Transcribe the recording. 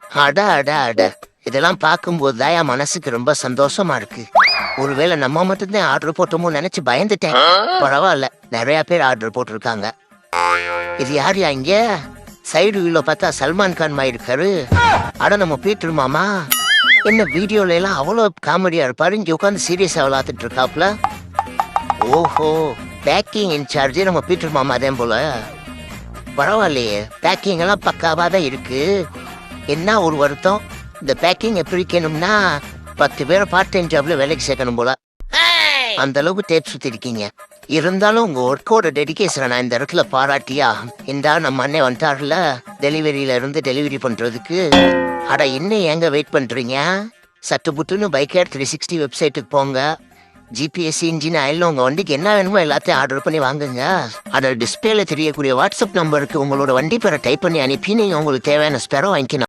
அட அட அட இதெல்லாம் பார்க்கும்போது தான் என் மனசுக்கு ரொம்ப சந்தோஷமா இருக்கு. ஒருவேளை நம்ம மட்டும்தான் ஆர்டர் போட்டோமோ நினைச்சு பயந்துட்டேன். பரவாயில்ல, நிறைய பேர் ஆர்டர் போட்டிருக்காங்க. இது யாருயா இங்க? சைடு வியூல பார்த்தா சல்மான் கான் மாதிரி இருக்காரு. அட நம்ம பீட்டர் மாமா. என்ன வீடியோல எல்லாம் அவ்வளவு காமெடியா இருப்பாரு, இங்க உட்காந்து சீரியஸா விளாத்துட்டு இருக்காப்ல. ஓஹோ, பேக்கிங் இன்சார்ஜ் நம்ம பீட்டர் மாமா தான் போல. பரவாயில்லையே, பேக்கிங் எல்லாம் பக்காவா தான் இருக்கு. என்ன ஒரு வருத்தம், இந்த பேக்கிங் எப்படி இருக்கணும்னா 10 பேரை பார்ட் டைம் ஜாப்ல வேலைக்கு சேர்க்கணும் போல. அந்த அளவுக்கு டேப் சுத்தி இருக்கீங்க. இருந்தாலும் உங்க ஒர்க்கோட டெடிகேஷனை நான் இந்த இடத்துல பாராட்டியா. இந்த நம்ம அண்ணன் வந்துட்டார்ல டெலிவரியில இருந்து டெலிவரி பண்றதுக்கு. அட இன்னும் எங்க வெயிட் பண்றீங்க? சட்டு புட்டுன்னு பைக்கேர் 360 வெப்சைட்டுக்கு போங்க. ஜிபிஎஸ் இன்ஜின் ஆயில் உங்க வண்டிக்கு என்ன வேணுமோ எல்லாத்தையும் ஆர்டர் பண்ணி வாங்குங்க. அதை டிஸ்பிளேல தெரியக்கூடிய வாட்ஸ்அப் நம்பருக்கு உங்களோட வண்டி பேரை டைப் பண்ணி அனுப்பி நீங்க உங்களுக்கு தேவையான ஸ்பெரோ வாங்கிக்கணும்.